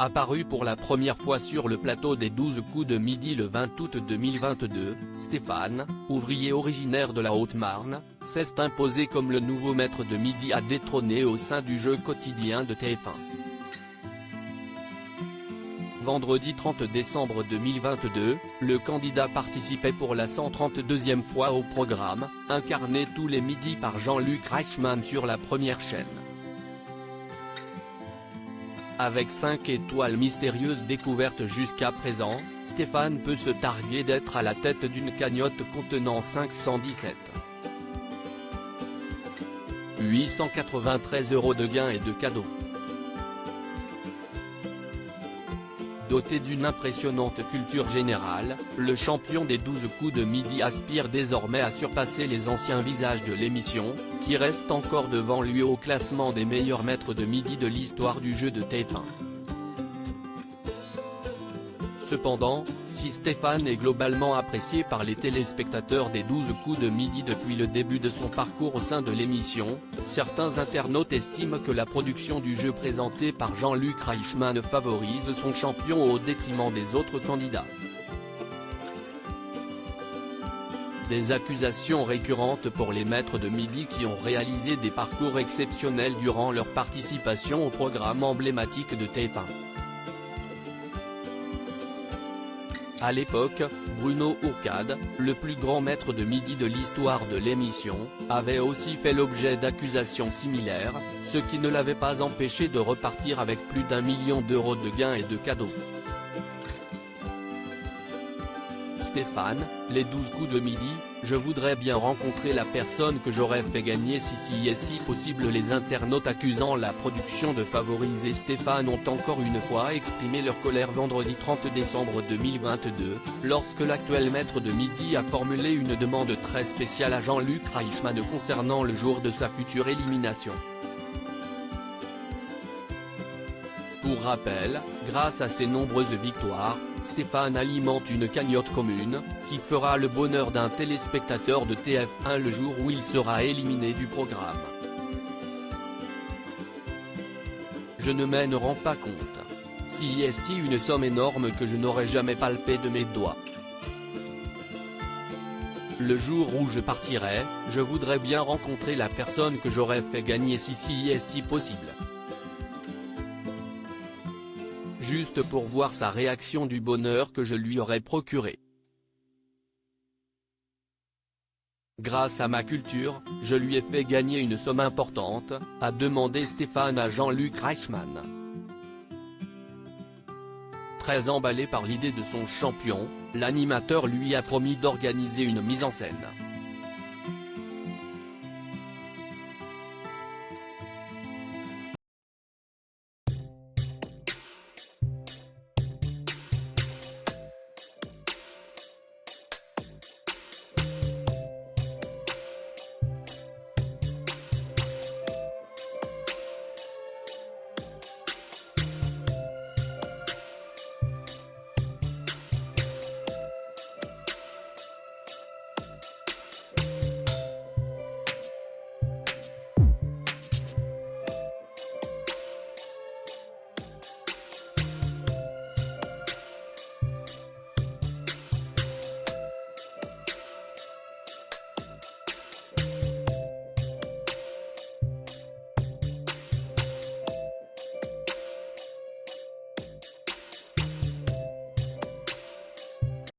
Apparu pour la première fois sur le plateau des 12 coups de midi le 20 août 2022, Stéphane, ouvrier originaire de la Haute-Marne, s'est imposé comme le nouveau maître de midi à détrôner au sein du jeu quotidien de TF1. Vendredi 30 décembre 2022, le candidat participait pour la 132e fois au programme, incarné tous les midis par Jean-Luc Reichmann sur la première chaîne. Avec 5 étoiles mystérieuses découvertes jusqu'à présent, Stéphane peut se targuer d'être à la tête d'une cagnotte contenant 517 893 € de gains et de cadeaux. Doté d'une impressionnante culture générale, le champion des 12 coups de midi aspire désormais à surpasser les anciens visages de l'émission, qui restent encore devant lui au classement des meilleurs maîtres de midi de l'histoire du jeu de TF1. Cependant, si Stéphane est globalement apprécié par les téléspectateurs des 12 coups de midi depuis le début de son parcours au sein de l'émission, certains internautes estiment que la production du jeu présenté par Jean-Luc Reichmann favorise son champion au détriment des autres candidats. Des accusations récurrentes pour les maîtres de midi qui ont réalisé des parcours exceptionnels durant leur participation au programme emblématique de TF1. À l'époque, Bruno Ourcade, le plus grand maître de midi de l'histoire de l'émission, avait aussi fait l'objet d'accusations similaires, ce qui ne l'avait pas empêché de repartir avec plus d'1 million d'euros de gains et de cadeaux. Stéphane, les 12 coups de midi, je voudrais bien rencontrer la personne que j'aurais fait gagner si est-il possible. Les internautes accusant la production de favoriser Stéphane ont encore une fois exprimé leur colère vendredi 30 décembre 2022, lorsque l'actuel maître de midi a formulé une demande très spéciale à Jean-Luc Reichmann concernant le jour de sa future élimination. Pour rappel, grâce à ses nombreuses victoires, Stéphane alimente une cagnotte commune, qui fera le bonheur d'un téléspectateur de TF1 le jour où il sera éliminé du programme. Je ne m'en rends pas compte. Si est une somme énorme que je n'aurais jamais palpée de mes doigts. Le jour où je partirai, je voudrais bien rencontrer la personne que j'aurais fait gagner si est possible. Juste pour voir sa réaction du bonheur que je lui aurais procuré. Grâce à ma culture, je lui ai fait gagner une somme importante, a demandé Stéphane à Jean-Luc Reichmann. Très emballé par l'idée de son champion, l'animateur lui a promis d'organiser une mise en scène.